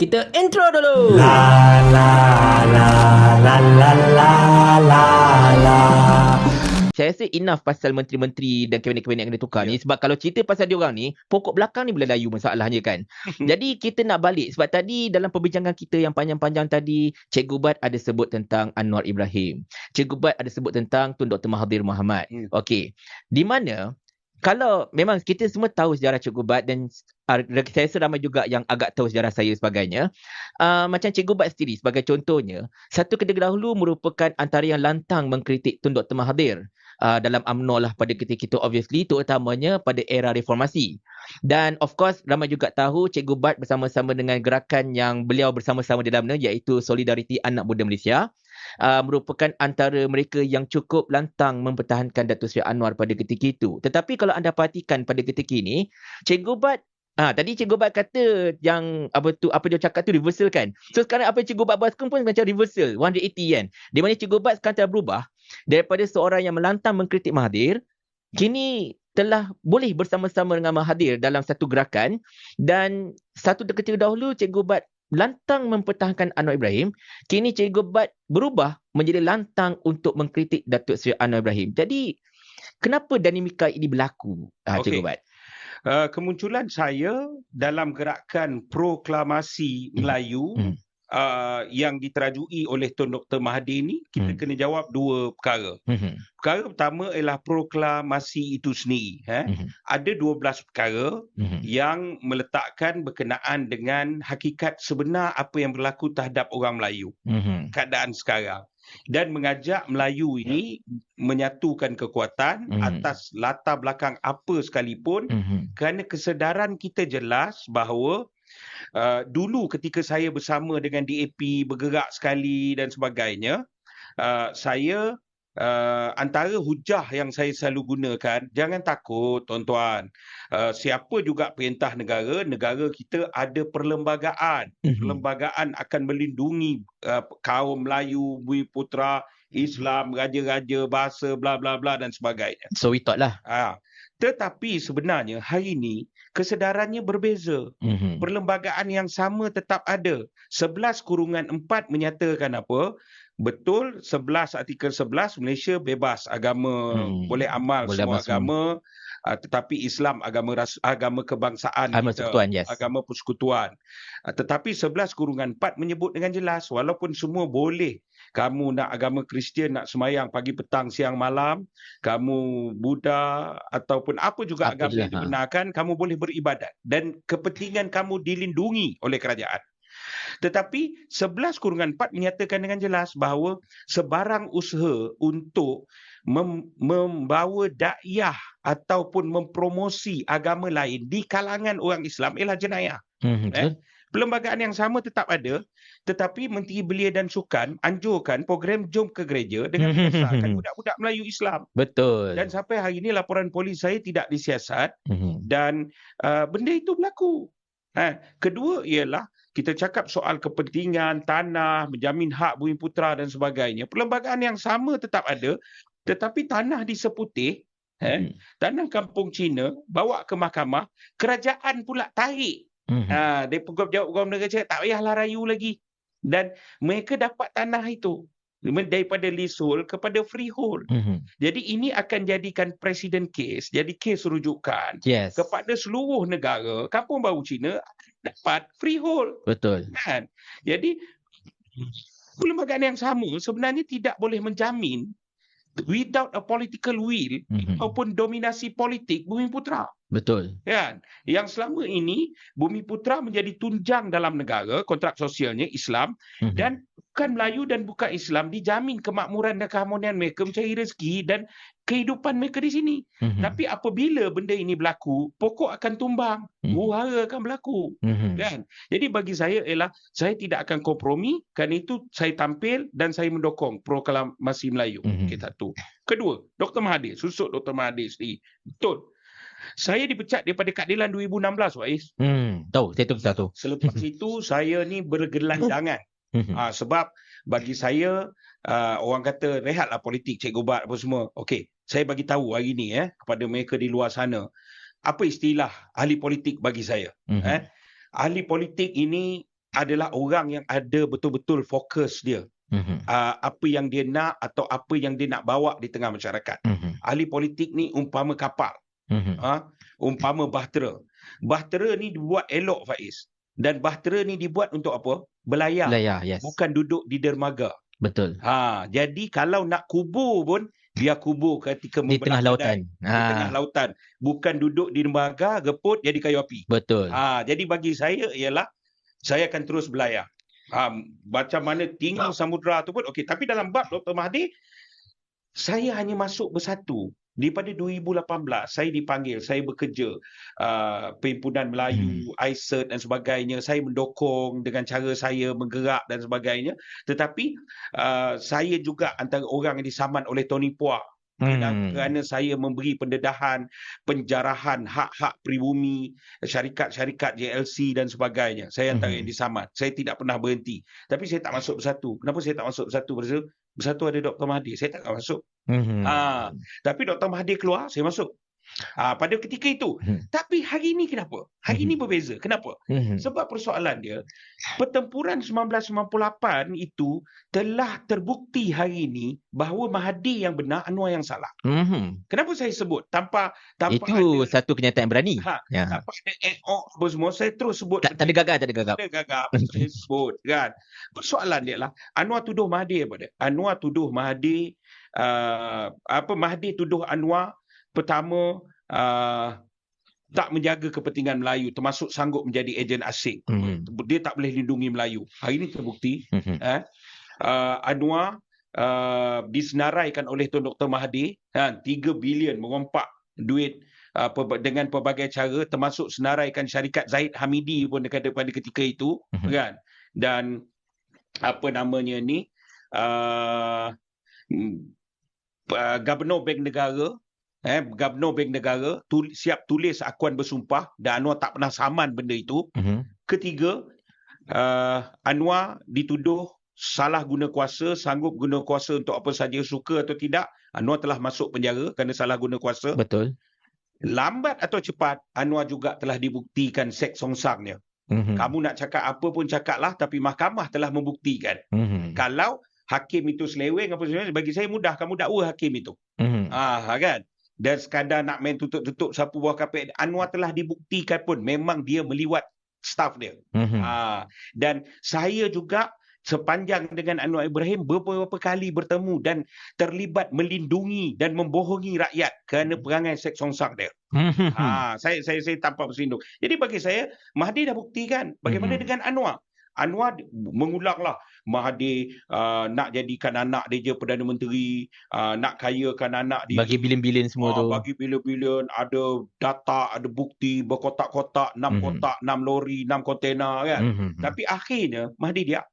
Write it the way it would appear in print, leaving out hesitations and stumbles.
Kita intro dulu. La la la la la la la la. Saya rasa enough pasal menteri-menteri dan kabinet-kabinet yang ditukar ni. Sebab kalau cerita pasal diorang ni, pokok belakang ni boleh layu masalahnya kan. Jadi kita nak balik. Sebab tadi dalam perbincangan kita yang panjang-panjang tadi, Cikgu Bat ada sebut tentang Anwar Ibrahim. Cikgu Bat ada sebut tentang Tun Dr. Mahathir Mohamad. Okey. Di mana kalau memang kita semua tahu sejarah Cikgu Bat dan saya rasa ramai juga yang agak tahu sejarah saya sebagainya. Macam Cikgu Bat sendiri sebagai contohnya, satu ketika dahulu merupakan antara yang lantang mengkritik Tun Dr. Mahathir dalam UMNO lah pada ketika itu, obviously terutamanya pada era reformasi. Dan of course ramai juga tahu Cikgu Bat bersama-sama dengan gerakan yang beliau bersama-sama di dalamnya, iaitu Solidariti Anak Muda Malaysia, merupakan antara mereka yang cukup lantang mempertahankan Datuk Seri Anwar pada ketika itu. Tetapi kalau anda perhatikan pada ketika ini, Cikgu Bat tadi Cikgu Bat kata yang apa dia cakap tu reversal kan. So sekarang apa yang Cikgu Bat buat pun macam reversal 180 kan. Di mana Cikgu Bat sekarang telah berubah daripada seorang yang melantang mengkritik Mahathir, kini telah boleh bersama-sama dengan Mahathir dalam satu gerakan. Dan satu ketika dahulu Cikgu Bat lantang mempertahankan Anwar Ibrahim, kini Cikgu Bat berubah menjadi lantang untuk mengkritik Datuk Seri Anwar Ibrahim. Jadi kenapa dinamika ini berlaku, Cikgu Bat? Kemunculan saya dalam gerakan proklamasi Melayu yang diterajui oleh Tun Dr. Mahathir ni, kita kena jawab dua perkara. Perkara pertama ialah proklamasi itu sendiri. Ada 12 perkara yang meletakkan berkenaan dengan hakikat sebenar apa yang berlaku terhadap orang Melayu. Keadaan sekarang. Dan mengajak Melayu ini menyatukan kekuatan atas latar belakang apa sekalipun, kerana kesedaran kita jelas bahawa dulu ketika saya bersama dengan DAP bergerak sekali dan sebagainya, saya antara hujah yang saya selalu gunakan, jangan takut tuan-tuan, siapa juga perintah negara, negara kita ada perlembagaan. Perlembagaan akan melindungi kaum Melayu, Bumi Putera, Islam, raja-raja, bahasa, bla bla bla dan sebagainya. So we thought lah. Tetapi sebenarnya hari ini kesedarannya berbeza. Perlembagaan yang sama tetap ada. 11/4 menyatakan apa? Betul, 11 artikel 11 Malaysia bebas agama, boleh amal semua agama, tetapi Islam agama kebangsaan kita, agama persekutuan. Tetapi 11/4 menyebut dengan jelas, walaupun semua boleh, kamu nak agama Kristian nak semayang pagi petang siang malam, kamu Buddha ataupun apa juga agama yang dibenarkan, kamu boleh beribadat dan kepentingan kamu dilindungi oleh kerajaan. Tetapi 11/4 menyatakan dengan jelas bahawa sebarang usaha untuk membawa dakwah ataupun mempromosi agama lain di kalangan orang Islam ialah jenayah. Perlembagaan yang sama tetap ada, tetapi Menteri Belia dan Sukan anjurkan program Jom ke Gereja dengan berdasarkan budak-budak Melayu Islam. Betul. Dan sampai hari ini laporan polis saya tidak disiasat dan benda itu berlaku. Kedua ialah kita cakap soal kepentingan tanah, menjamin hak Bumi Putera dan sebagainya. Perlembagaan yang sama tetap ada, tetapi tanah di Seputih, tanah kampung Cina, bawa ke mahkamah, kerajaan pula tarik. Dia pejabat negara cakap, tak payahlah rayu lagi. Dan mereka dapat tanah itu daripada leasehold kepada freehold. Jadi ini akan jadikan presiden case, jadi kes rujukan kepada seluruh negara. Kampung baru Cina dapat freehold. Betul. Kan? Jadi perlembagaan yang sama sebenarnya tidak boleh menjamin without a political will ataupun dominasi politik Bumi Putera. Betul. Kan? Yang selama ini Bumi Putera menjadi tunjang dalam negara, kontrak sosialnya Islam, dan bukan Melayu dan bukan Islam dijamin kemakmuran dan keharmonian mereka, mencari rezeki dan kehidupan mereka di sini. Tapi apabila benda ini berlaku, pokok akan tumbang, huru-hara akan berlaku. Kan? Jadi bagi saya ialah saya tidak akan kompromi, kerana itu saya tampil dan saya mendukung proklamasi Melayu. Satu. Kedua, Dr. Mahathir, susuk Dr. Mahathir sendiri. Betul. Saya dipecat daripada Keadilan 2016, Wais. Tahu, saya tahu. Selepas itu saya ni bergelandangan. Sebab bagi saya orang kata rehatlah politik, Cikgu Bat apa semua. Okey, saya bagi tahu hari ni kepada mereka di luar sana. Apa istilah ahli politik bagi saya? Ahli politik ini adalah orang yang ada betul-betul fokus dia. Apa yang dia nak atau apa yang dia nak bawa di tengah masyarakat. Ahli politik ni umpama kapal. Umpama bahtera. Bahtera ni dibuat elok, Faiz. Dan bahtera ni dibuat untuk apa? Belayar. Yes. Bukan duduk di dermaga. Betul. Jadi kalau nak kubur pun, biar kubur ketika Di tengah lautan. Di tengah lautan. Bukan duduk di dermaga, geput jadi kayu api. Betul. Jadi bagi saya ialah, saya akan terus belayar. Macam mana tinggi samudera tu pun okey. Tapi dalam bab Dr. Mahathir, saya hanya masuk bersatu. Daripada 2018 saya dipanggil, saya bekerja Perhimpunan Melayu, ICERT dan sebagainya. Saya mendokong dengan cara saya menggerak dan sebagainya. Tetapi saya juga antara orang yang disaman oleh Tony Puak. Kerana saya memberi pendedahan, penjarahan hak-hak pribumi, syarikat-syarikat JLC dan sebagainya. Saya antara yang disaman. Saya tidak pernah berhenti. Tapi saya tak masuk bersatu. Kenapa saya tak masuk bersatu? Bersatu ada Dr. Mahathir. Saya tak masuk. Tapi Dr. Mahathir keluar, saya masuk. Pada ketika itu. Tapi hari ini kenapa? Hari ini berbeza. Kenapa? Sebab persoalan dia, pertempuran 1998 itu telah terbukti hari ini bahawa Mahathir yang benar, Anwar yang salah. Kenapa saya sebut? Tanpa itu ada, satu kenyataan berani. Tanpa ada apa semua, saya terus sebut. Tak ada gagap. Saya sebut kan. Persoalan dia lah, Anwar tuduh Mahathir apa dia? Anwar tuduh Mahathir, Mahathir tuduh Anwar pertama tak menjaga kepentingan Melayu, termasuk sanggup menjadi ejen asing. Dia tak boleh lindungi Melayu. Hari ini terbukti. Anwar disenaraikan oleh Tun Dr. Mahathir 3 bilion merompak duit dengan pelbagai cara, termasuk senaraikan syarikat Zahid Hamidi pun pada ketika itu, kan. Dan apa namanya ni, Gubernur Bank Negara, Gubernur Bank Negara siap tulis akuan bersumpah dan Anwar tak pernah saman benda itu. Ketiga, Anwar dituduh salah guna kuasa, sanggup guna kuasa untuk apa saja, suka atau tidak. Anwar telah masuk penjara kerana salah guna kuasa. Betul. Lambat atau cepat, Anwar juga telah dibuktikan seks songsangnya. Kamu nak cakap apa pun cakaplah, tapi mahkamah telah membuktikan. Kalau hakim itu seleweng apa sebenarnya, bagi saya mudah kamu dakwa hakim itu. Kan? Dan sekadar nak main tutup-tutup sapu bawah kapet, Anwar telah dibuktikan pun memang dia meliwat staf dia. Dan saya juga sepanjang dengan Anwar Ibrahim beberapa kali bertemu dan terlibat melindungi dan membohongi rakyat kerana perangai seks songsang dia. Saya tanpa bersindung. Jadi bagi saya, Mahathir dah buktikan. Bagaimana dengan Anwar? Anwar mengulanglah Mahathir nak jadikan anak dia je Perdana Menteri, nak kayakan anak dia. Bagi bilion-bilion semua tu. Bagi bilion-bilion, ada data, ada bukti berkotak-kotak, 6 kotak, 6 lori, 6 kontena kan. Tapi akhirnya Mahathir dia